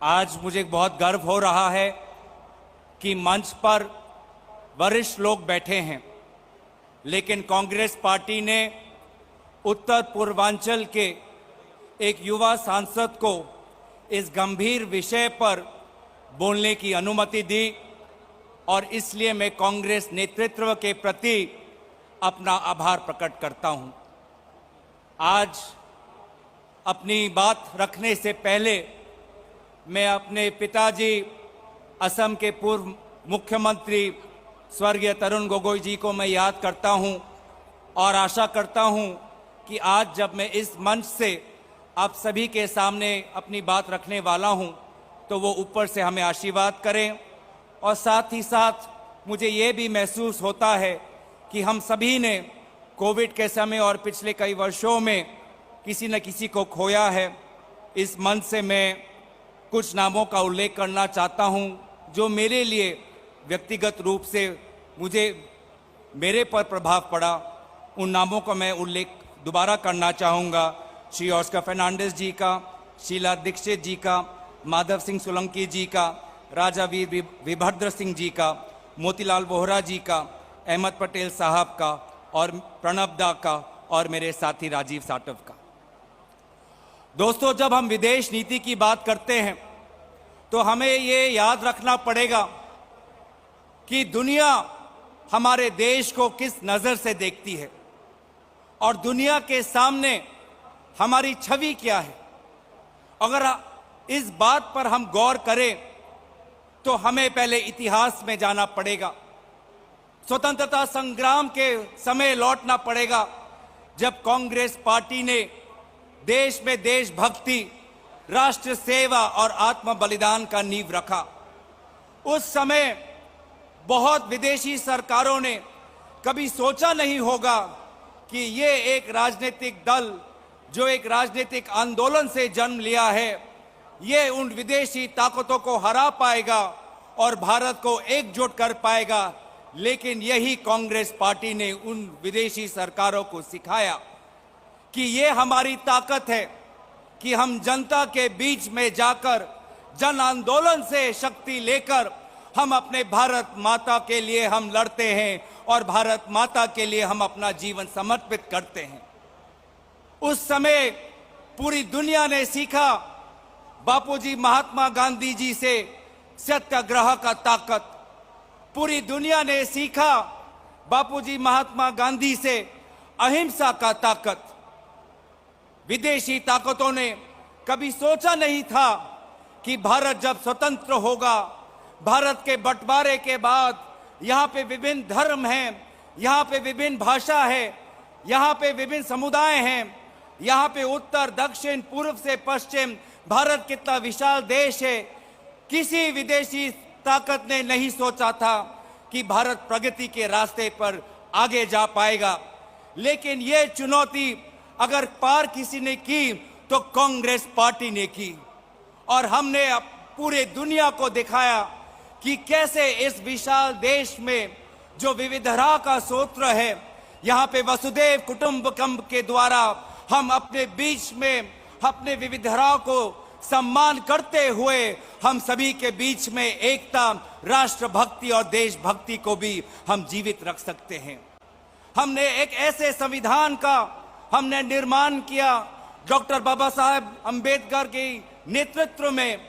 आज मुझे बहुत गर्व हो रहा है कि मंच पर वरिष्ठ लोग बैठे हैं, लेकिन कांग्रेस पार्टी ने उत्तर पूर्वांचल के एक युवा सांसद को इस गंभीर विषय पर बोलने की अनुमति दी और इसलिए मैं कांग्रेस नेतृत्व के प्रति अपना आभार प्रकट करता हूं। आज अपनी बात रखने से पहले मैं अपने पिताजी असम के पूर्व मुख्यमंत्री स्वर्गीय तरुण गोगोई जी को मैं याद करता हूं और आशा करता हूं कि आज जब मैं इस मंच से आप सभी के सामने अपनी बात रखने वाला हूं तो वो ऊपर से हमें आशीर्वाद करें। और साथ ही साथ मुझे ये भी महसूस होता है कि हम सभी ने कोविड के समय और पिछले कई वर्षों में किसी न किसी को खोया है। इस मंच से मैं कुछ नामों का उल्लेख करना चाहता हूं जो मेरे लिए व्यक्तिगत रूप से मेरे पर प्रभाव पड़ा। उन नामों का मैं उल्लेख दोबारा करना चाहूँगा। श्री ऑस्कर फर्नांडिस जी का, शीला दीक्षित जी का, माधव सिंह सोलंकी जी का, राजा वीर वीरभद्र सिंह जी का, मोतीलाल वोहरा जी का, अहमद पटेल साहब का और प्रणब दा का और मेरे साथी राजीव साटव का। दोस्तों, जब हम विदेश नीति की बात करते हैं तो हमें ये याद रखना पड़ेगा कि दुनिया हमारे देश को किस नज़र से देखती है और दुनिया के सामने हमारी छवि क्या है। अगर इस बात पर हम गौर करें तो हमें पहले इतिहास में जाना पड़ेगा। स्वतंत्रता संग्राम के समय लौटना पड़ेगा जब कांग्रेस पार्टी ने देश में देशभक्ति, राष्ट्र सेवा और आत्म बलिदान का नींव रखा। उस समय बहुत विदेशी सरकारों ने कभी सोचा नहीं होगा कि ये एक राजनीतिक दल जो एक राजनीतिक आंदोलन से जन्म लिया है, ये उन विदेशी ताकतों को हरा पाएगा और भारत को एकजुट कर पाएगा। लेकिन यही कांग्रेस पार्टी ने उन विदेशी सरकारों को सिखाया कि ये हमारी ताकत है कि हम जनता के बीच में जाकर जन आंदोलन से शक्ति लेकर हम अपने भारत माता के लिए हम लड़ते हैं और भारत माता के लिए हम अपना जीवन समर्पित करते हैं। उस समय पूरी दुनिया ने सीखा बापूजी महात्मा गांधी जी से सत्याग्रह का ताकत। पूरी दुनिया ने सीखा बापूजी महात्मा गांधी से अहिंसा का ताकत। विदेशी ताकतों ने कभी सोचा नहीं था कि भारत जब स्वतंत्र होगा, भारत के बंटवारे के बाद यहाँ पे विभिन्न धर्म हैं, यहाँ पे विभिन्न भाषा है, यहाँ पे विभिन्न समुदाय हैं, यहाँ पे उत्तर दक्षिण पूर्व से पश्चिम भारत कितना विशाल देश है। किसी विदेशी ताकत ने नहीं सोचा था कि भारत प्रगति के रास्ते पर आगे जा पाएगा। लेकिन ये चुनौती अगर पार किसी ने की तो कांग्रेस पार्टी ने की और हमने पूरे दुनिया को दिखाया कि कैसे इस विशाल देश में जो विविधता का सूत्र है, यहाँ पे वसुधैव कुटुंबकम के द्वारा हम अपने बीच में अपने विविधता को सम्मान करते हुए हम सभी के बीच में एकता, राष्ट्रभक्ति और देशभक्ति को भी हम जीवित रख सकते हैं। हमने एक ऐसे संविधान का हमने निर्माण किया डॉक्टर बाबा साहेब अंबेडकर के नेतृत्व में,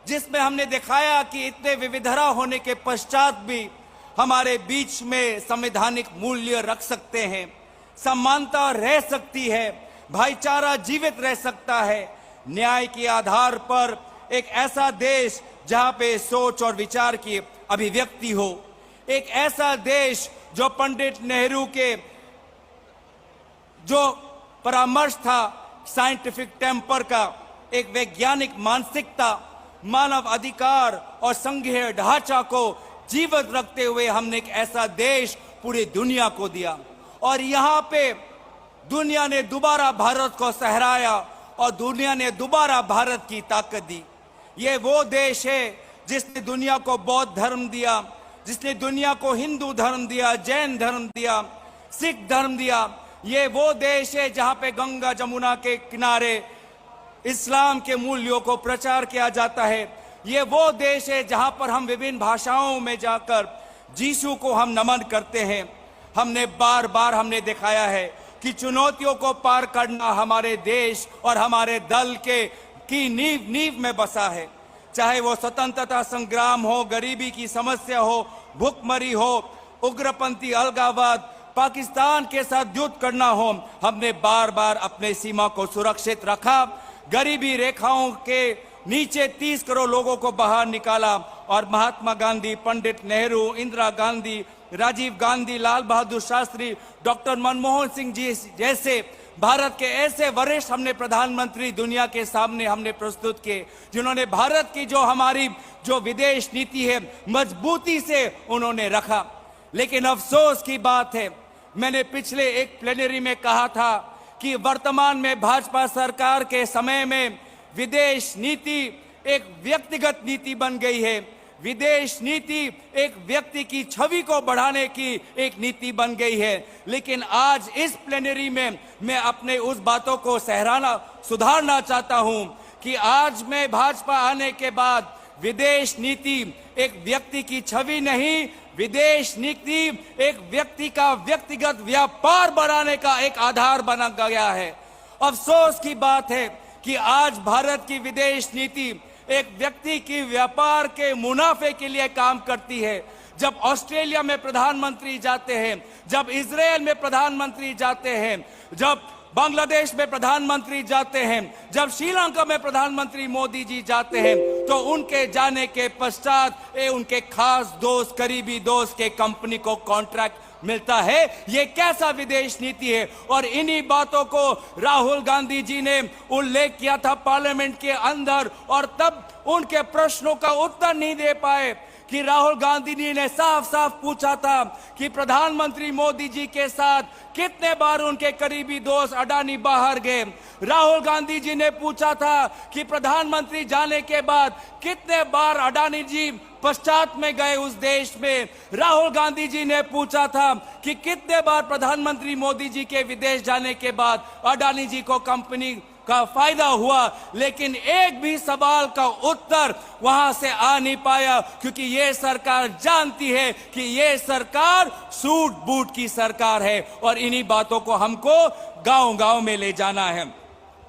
जिसमें हमने दिखाया कि इतने विविधता होने के पश्चात भी हमारे बीच में संवैधानिक मूल्य रख सकते हैं, समानता रह सकती है, भाईचारा जीवित रह सकता है, न्याय के आधार पर एक ऐसा देश जहां पे सोच और विचार की अभिव्यक्ति हो, एक ऐसा देश जो पंडित नेहरू के जो परामर्श था साइंटिफिक टेम्पर का, एक वैज्ञानिक मानसिकता, मानव अधिकार और संघीय ढांचा को जीवित रखते हुए हमने एक ऐसा देश पूरी दुनिया को दिया। और यहाँ पे दुनिया ने दोबारा भारत को सहराया और दुनिया ने दोबारा भारत की ताकत दी। ये वो देश है जिसने दुनिया को बौद्ध धर्म दिया, जिसने दुनिया को हिंदू धर्म दिया, जैन धर्म दिया, सिख धर्म दिया। ये वो देश है जहाँ पे गंगा जमुना के किनारे इस्लाम के मूल्यों को प्रचार किया जाता है। ये वो देश है जहां पर हम विभिन्न भाषाओं में जाकर यीशु को हम नमन करते हैं। हमने बार बार हमने दिखाया है कि चुनौतियों को पार करना हमारे देश और हमारे दल की नींव में बसा है। चाहे वो स्वतंत्रता संग्राम हो, गरीबी की समस्या हो, भूखमरी हो, उग्रपंथी अलगाववाद, पाकिस्तान के साथ युद्ध करना हो, हमने बार बार अपने सीमा को सुरक्षित रखा। गरीबी रेखाओं के नीचे 30 करोड़ लोगों को बाहर निकाला और महात्मा गांधी, पंडित नेहरू, इंदिरा गांधी, राजीव गांधी, लाल बहादुर शास्त्री, डॉक्टर मनमोहन सिंह जी जैसे भारत के ऐसे वरिष्ठ हमने प्रधानमंत्री दुनिया के सामने हमने प्रस्तुत किए, जिन्होंने भारत की हमारी विदेश नीति है मजबूती से उन्होंने रखा। लेकिन अफसोस की बात है, मैंने पिछले एक प्लेनरी में कहा था कि वर्तमान में भाजपा सरकार के समय में विदेश नीति एक व्यक्तिगत नीति बन गई है। विदेश नीति एक व्यक्ति की छवि को बढ़ाने की एक नीति बन गई है। लेकिन आज इस प्लेनरी में मैं अपने उस बातों को सुधारना चाहता हूं कि आज में भाजपा आने के बाद विदेश नीति एक व्यक्ति की छवि नहीं, विदेश नीति एक व्यक्ति का व्यक्तिगत व्यापार बढ़ाने का एक आधार बना गया है। अफसोस की बात है कि आज भारत की विदेश नीति एक व्यक्ति की व्यापार के मुनाफे के लिए काम करती है। जब ऑस्ट्रेलिया में प्रधानमंत्री जाते हैं, जब इजराइल में प्रधानमंत्री जाते हैं, जब बांग्लादेश में प्रधानमंत्री जाते हैं, जब श्रीलंका में प्रधानमंत्री मोदी जी जाते हैं, तो उनके जाने के पश्चात उनके खास दोस्त, करीबी दोस्त के कंपनी को कॉन्ट्रैक्ट मिलता है। ये कैसा विदेश नीति है? और इन्हीं बातों को राहुल गांधी जी ने उल्लेख किया था पार्लियामेंट के अंदर, और तब उनके प्रश्नों का उत्तर नहीं दे पाए कि राहुल गांधी जी ने साफ साफ पूछा था कि प्रधानमंत्री मोदी जी के साथ कितने बार उनके करीबी दोस्त अडानी बाहर गए। राहुल गांधी जी ने पूछा था कि प्रधानमंत्री जाने के बाद कितने बार अडानी जी पश्चात में गए उस देश में। राहुल गांधी जी ने पूछा था कि कितने बार प्रधानमंत्री मोदी जी के विदेश जाने के बाद अडानी जी को कंपनी का फायदा हुआ। लेकिन एक भी सवाल का उत्तर वहां से आ नहीं पाया, क्योंकि ये सरकार जानती है कि ये सरकार सूट बूट की सरकार है और इन्हीं बातों को हमको गांव-गांव में ले जाना है।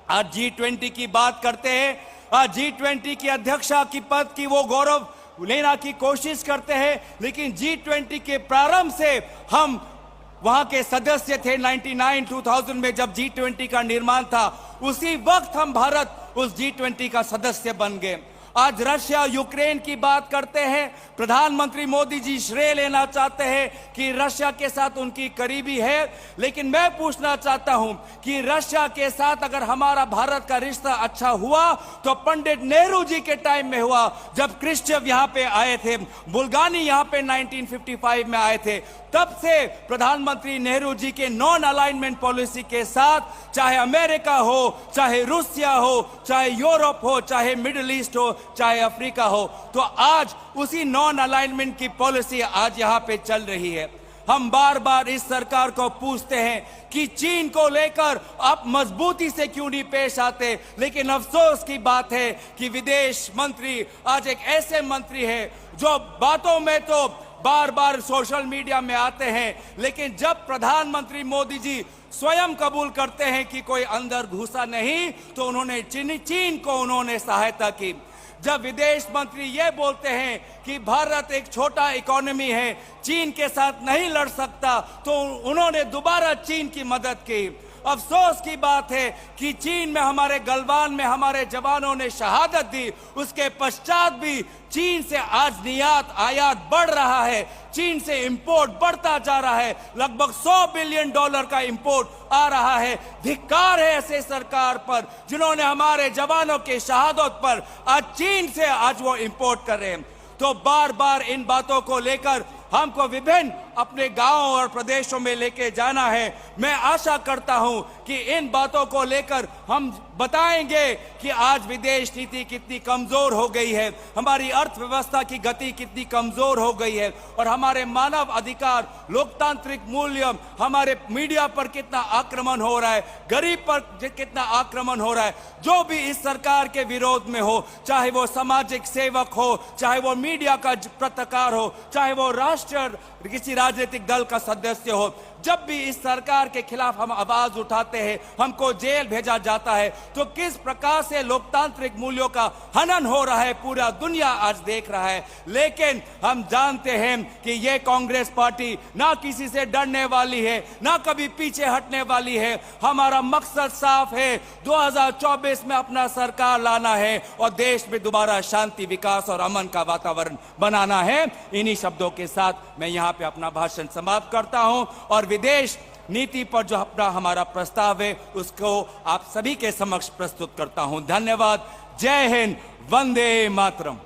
आज G20 की बात करते हैं। आज G20 की अध्यक्षा की पद की वो गौरव लेना की कोशिश करते हैं, लेकिन G20 के प्रारंभ से हम वहां के सदस्य थे। 2000 में जब G20 का निर्माण था, उसी वक्त हम भारत उस G20 का सदस्य बन गए। आज रशिया यूक्रेन की बात करते हैं, प्रधानमंत्री मोदी जी श्रेय लेना चाहते हैं कि रशिया के साथ उनकी करीबी है। लेकिन मैं पूछना चाहता हूं कि रशिया के साथ अगर हमारा भारत का रिश्ता अच्छा हुआ तो पंडित नेहरू जी के टाइम में हुआ, जब क्रिश्चियव यहां पे आए थे, बुल्गानी यहां पे 1955 में आए थे। तब से प्रधानमंत्री नेहरू जी के नॉन अलाइनमेंट पॉलिसी के साथ, चाहे अमेरिका हो, चाहे रूसिया हो, चाहे यूरोप हो, चाहे मिडिल ईस्ट हो, चाहे अफ्रीका हो, तो आज उसी नॉन अलाइनमेंट की पॉलिसी आज यहां पे चल रही है। हम बार बार इस सरकार को पूछते हैं कि चीन को लेकर आप मजबूती से क्यों नहीं पेश आते, लेकिन अफसोस की बात है कि विदेश मंत्री आज एक ऐसे मंत्री है जो बातों में तो बार बार सोशल मीडिया में आते हैं, लेकिन जब प्रधानमंत्री मोदी जी स्वयं कबूल करते हैं कि कोई अंदर घुसा नहीं, तो उन्होंने चीन को उन्होंने सहायता की। जब विदेश मंत्री ये बोलते हैं कि भारत एक छोटा इकोनॉमी है, चीन के साथ नहीं लड़ सकता, तो उन्होंने दोबारा चीन की मदद की। अफसोस की बात है कि चीन में हमारे गलवान में हमारे जवानों ने शहादत दी, उसके पश्चात भी चीन से आज निर्यात आयात बढ़ रहा है, चीन से इंपोर्ट बढ़ता जा रहा है। लगभग $100 बिलियन का इंपोर्ट आ रहा है। धिक्कार है ऐसे सरकार पर जिन्होंने हमारे जवानों के शहादत पर आज चीन से आज वो इंपोर्ट कर रहे हैं। तो बार बार इन बातों को लेकर हमको विभिन्न अपने गांव और प्रदेशों में लेके जाना है। मैं आशा करता हूं कि इन बातों को लेकर हम बताएंगे कि आज विदेश नीति कितनी कमजोर हो गई है, हमारी अर्थव्यवस्था की गति कितनी कमजोर हो गई है और हमारे मानव अधिकार, लोकतांत्रिक मूल्य, हमारे मीडिया पर कितना आक्रमण हो रहा है, गरीब पर कितना आक्रमण हो रहा है। जो भी इस सरकार के विरोध में हो, चाहे वो सामाजिक सेवक हो, चाहे वो मीडिया का पत्रकार हो, चाहे वो राष्ट्रीय किसी राजनीतिक दल का सदस्य हो, जब भी इस सरकार के खिलाफ हम आवाज उठाते हैं, हमको जेल भेजा जाता है। तो किस प्रकार से लोकतांत्रिक मूल्यों का हनन हो रहा है पूरा दुनिया आज देख रहा है। लेकिन हम जानते हैं कि ये कांग्रेस पार्टी ना किसी से डरने वाली है, ना कभी पीछे हटने वाली है। हमारा मकसद साफ है, 2024 में अपना सरकार लाना है और देश में दोबारा शांति, विकास और अमन का वातावरण बनाना है। इन्हीं शब्दों के साथ मैं यहाँ पे अपना भाषण समाप्त करता हूं और विदेश नीति पर जो अपना हमारा प्रस्ताव है उसको आप सभी के समक्ष प्रस्तुत करता हूं। धन्यवाद। जय हिंद, वंदे मातरम।